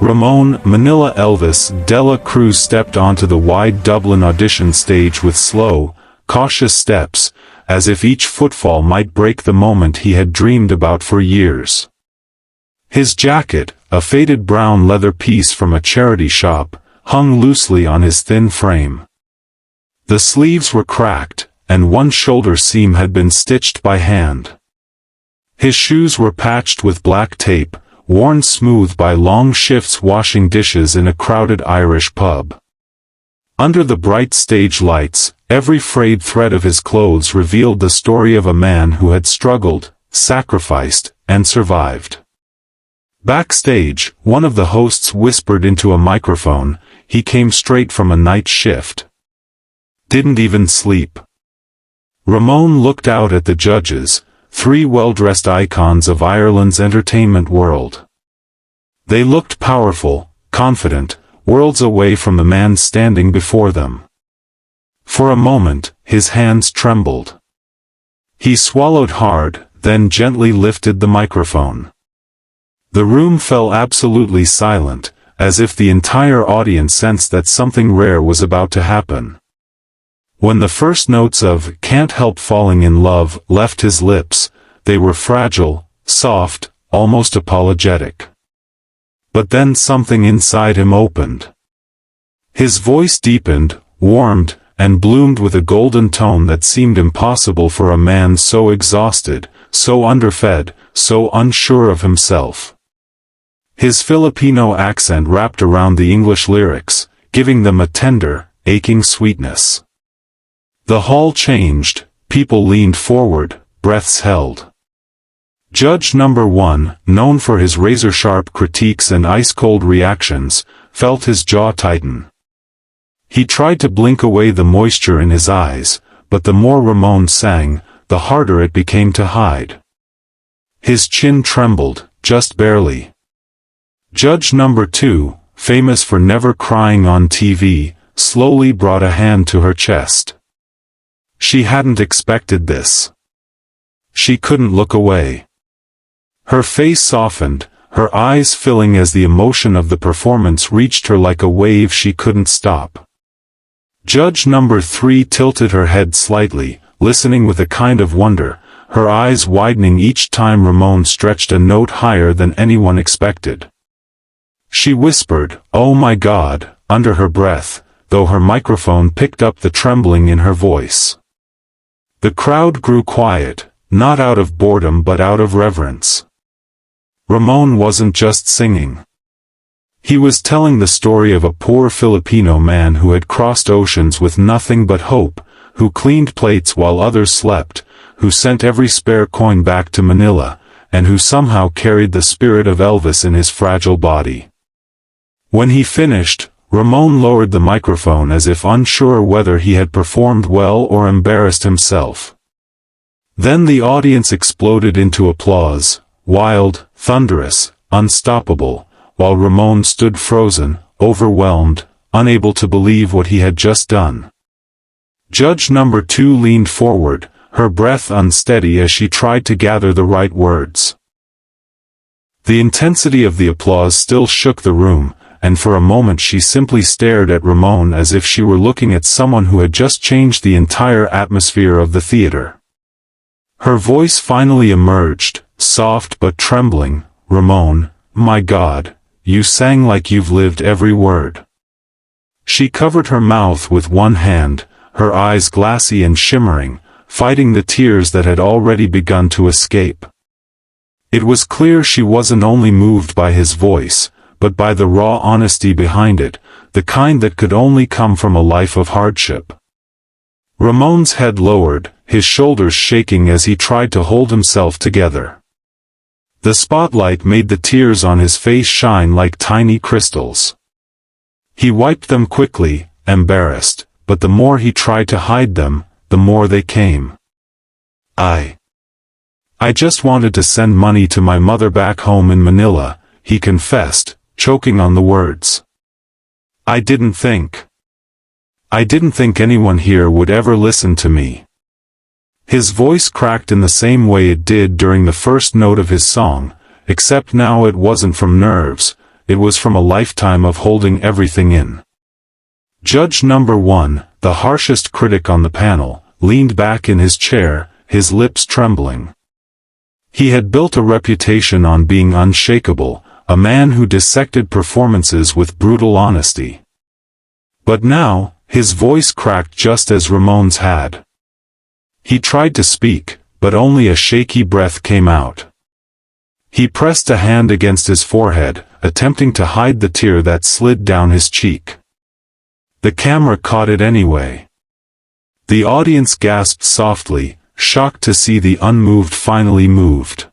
Ramon, Manila Elvis, Dela Cruz stepped onto the wide Dublin audition stage with slow, cautious steps, as if each footfall might break the moment he had dreamed about for years. His jacket, a faded brown leather piece from a charity shop, hung loosely on his thin frame. The sleeves were cracked, and one shoulder seam had been stitched by hand. His shoes were patched with black tape, worn smooth by long shifts washing dishes in a crowded Irish pub. Under the bright stage lights, every frayed thread of his clothes revealed the story of a man who had struggled, sacrificed, and survived. Backstage, one of the hosts whispered into a microphone, "He came straight from a night shift. Didn't even sleep." Ramon looked out at the judges, three well-dressed icons of Ireland's entertainment world. They looked powerful, confident, worlds away from the man standing before them. For a moment, his hands trembled. He swallowed hard, then gently lifted the microphone. The room fell absolutely silent, as if the entire audience sensed that something rare was about to happen. When the first notes of "Can't Help Falling in Love" left his lips, they were fragile, soft, almost apologetic. But then something inside him opened. His voice deepened, warmed, and bloomed with a golden tone that seemed impossible for a man so exhausted, so underfed, so unsure of himself. His Filipino accent wrapped around the English lyrics, giving them a tender, aching sweetness. The hall changed, people leaned forward, breaths held. Judge number 1, known for his razor-sharp critiques and ice-cold reactions, felt his jaw tighten. He tried to blink away the moisture in his eyes, but the more Ramon sang, the harder it became to hide. His chin trembled, just barely. Judge number 2, famous for never crying on TV, slowly brought a hand to her chest. She hadn't expected this. She couldn't look away. Her face softened, her eyes filling as the emotion of the performance reached her like a wave she couldn't stop. Judge number 3 tilted her head slightly, listening with a kind of wonder, her eyes widening each time Ramon stretched a note higher than anyone expected. She whispered, "Oh my God," under her breath, though her microphone picked up the trembling in her voice. The crowd grew quiet, not out of boredom but out of reverence. Ramon wasn't just singing. He was telling the story of a poor Filipino man who had crossed oceans with nothing but hope, who cleaned plates while others slept, who sent every spare coin back to Manila, and who somehow carried the spirit of Elvis in his fragile body. When he finished, Ramon lowered the microphone as if unsure whether he had performed well or embarrassed himself. Then the audience exploded into applause, wild, thunderous, unstoppable, while Ramon stood frozen, overwhelmed, unable to believe what he had just done. Judge number 2 leaned forward, her breath unsteady as she tried to gather the right words. The intensity of the applause still shook the room, and for a moment she simply stared at Ramon as if she were looking at someone who had just changed the entire atmosphere of the theater. Her voice finally emerged, soft but trembling, "Ramon, my God, you sang like you've lived every word." She covered her mouth with one hand, her eyes glassy and shimmering, fighting the tears that had already begun to escape. It was clear she wasn't only moved by his voice, but by the raw honesty behind it, the kind that could only come from a life of hardship. Ramon's head lowered, his shoulders shaking as he tried to hold himself together. The spotlight made the tears on his face shine like tiny crystals. He wiped them quickly, embarrassed, but the more he tried to hide them, the more they came. I just wanted to send money to my mother back home in Manila," he confessed, choking on the words. I didn't think anyone here would ever listen to me." His voice cracked in the same way it did during the first note of his song, except now it wasn't from nerves, it was from a lifetime of holding everything in. Judge number 1, the harshest critic on the panel, leaned back in his chair, his lips trembling. He had built a reputation on being unshakable, a man who dissected performances with brutal honesty. But now, his voice cracked just as Ramon's had. He tried to speak, but only a shaky breath came out. He pressed a hand against his forehead, attempting to hide the tear that slid down his cheek. The camera caught it anyway. The audience gasped softly, shocked to see the unmoved finally moved.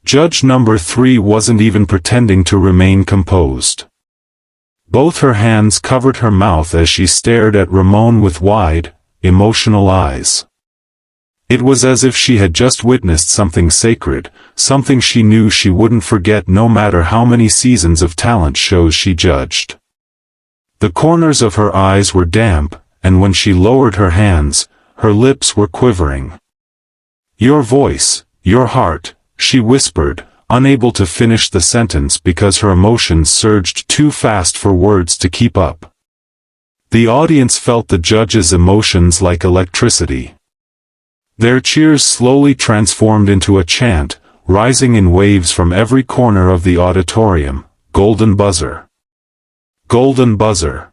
Judge number 3 wasn't even pretending to remain composed. Both her hands covered her mouth as she stared at Ramon with wide, emotional eyes. It was as if she had just witnessed something sacred, something she knew she wouldn't forget no matter how many seasons of talent shows she judged. The corners of her eyes were damp, and when she lowered her hands, her lips were quivering. "Your voice, your heart," she whispered, unable to finish the sentence because her emotions surged too fast for words to keep up. The audience felt the judge's emotions like electricity. Their cheers slowly transformed into a chant, rising in waves from every corner of the auditorium. Golden buzzer. Golden buzzer.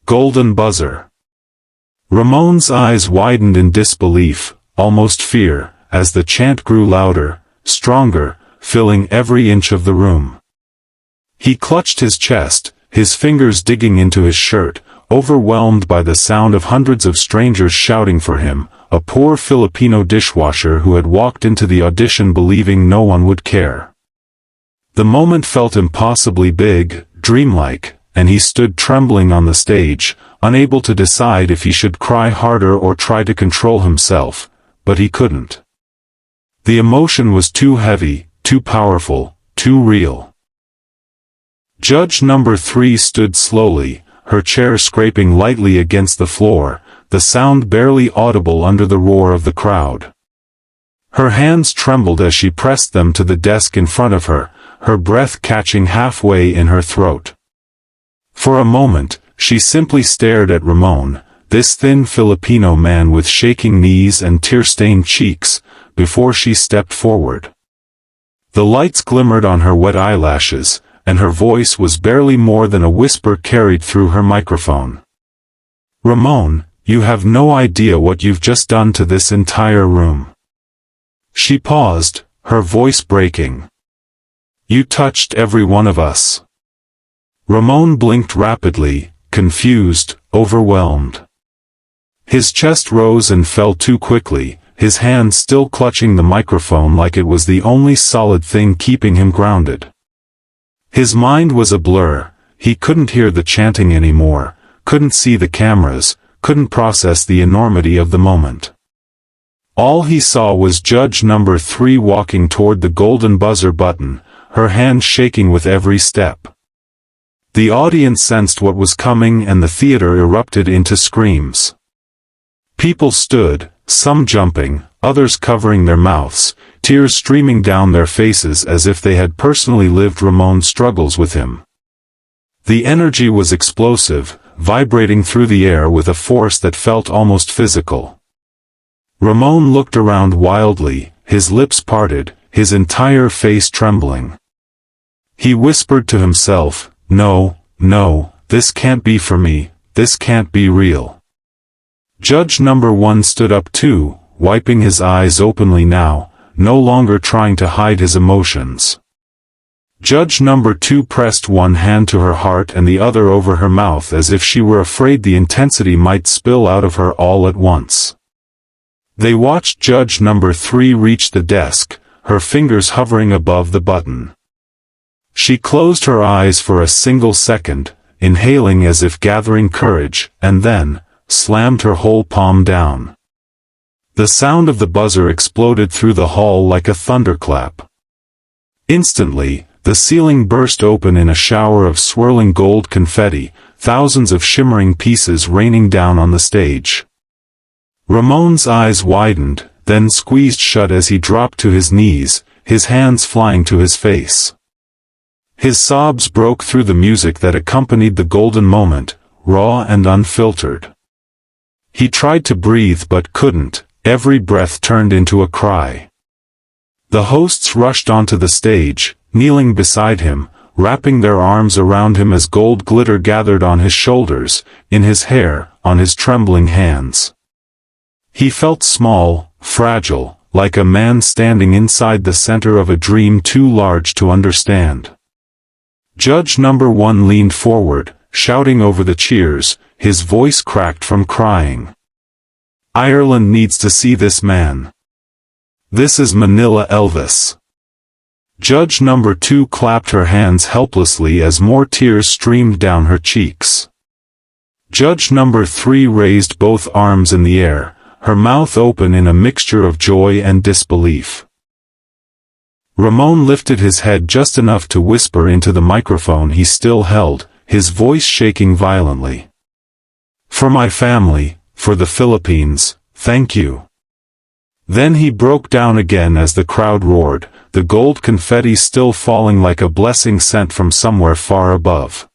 Golden buzzer. Ramon's eyes widened in disbelief, almost fear, as the chant grew louder, stronger, filling every inch of the room. He clutched his chest, his fingers digging into his shirt, overwhelmed by the sound of hundreds of strangers shouting for him, a poor Filipino dishwasher who had walked into the audition believing no one would care. The moment felt impossibly big, dreamlike, and he stood trembling on the stage, unable to decide if he should cry harder or try to control himself, but he couldn't. The emotion was too heavy, too powerful, too real. Judge number 3 stood slowly, her chair scraping lightly against the floor, the sound barely audible under the roar of the crowd. Her hands trembled as she pressed them to the desk in front of her, her breath catching halfway in her throat. For a moment, she simply stared at Ramon, this thin Filipino man with shaking knees and tear-stained cheeks, before she stepped forward. The lights glimmered on her wet eyelashes, and her voice was barely more than a whisper carried through her microphone. "Ramon, you have no idea what you've just done to this entire room." She paused, her voice breaking. "You touched every one of us." Ramon blinked rapidly, confused, overwhelmed. His chest rose and fell too quickly, his hand still clutching the microphone like it was the only solid thing keeping him grounded. His mind was a blur, he couldn't hear the chanting anymore, couldn't see the cameras, couldn't process the enormity of the moment. All he saw was Judge number 3 walking toward the golden buzzer button, her hand shaking with every step. The audience sensed what was coming and the theater erupted into screams. People stood, some jumping, others covering their mouths, tears streaming down their faces as if they had personally lived Ramon's struggles with him. The energy was explosive, vibrating through the air with a force that felt almost physical. Ramon looked around wildly, his lips parted, his entire face trembling. He whispered to himself, "No, no, this can't be for me, this can't be real." Judge number 1 stood up too, wiping his eyes openly now, no longer trying to hide his emotions. Judge number 2 pressed one hand to her heart and the other over her mouth as if she were afraid the intensity might spill out of her all at once. They watched Judge number 3 reach the desk, her fingers hovering above the button. She closed her eyes for a single second, inhaling as if gathering courage, and then slammed her whole palm down. The sound of the buzzer exploded through the hall like a thunderclap. Instantly, the ceiling burst open in a shower of swirling gold confetti, thousands of shimmering pieces raining down on the stage. Ramon's eyes widened, then squeezed shut as he dropped to his knees, his hands flying to his face. His sobs broke through the music that accompanied the golden moment, raw and unfiltered. He tried to breathe but couldn't, every breath turned into a cry. The hosts rushed onto the stage, kneeling beside him, wrapping their arms around him as gold glitter gathered on his shoulders, in his hair, on his trembling hands. He felt small, fragile, like a man standing inside the center of a dream too large to understand. Judge number 1 leaned forward, shouting over the cheers, his voice cracked from crying. "Ireland needs to see this man. This is Manila Elvis." Judge number 2 clapped her hands helplessly as more tears streamed down her cheeks. Judge number 3 raised both arms in the air, her mouth open in a mixture of joy and disbelief. Ramon lifted his head just enough to whisper into the microphone he still held, his voice shaking violently. "For my family, for the Philippines, thank you." Then he broke down again as the crowd roared, the gold confetti still falling like a blessing sent from somewhere far above.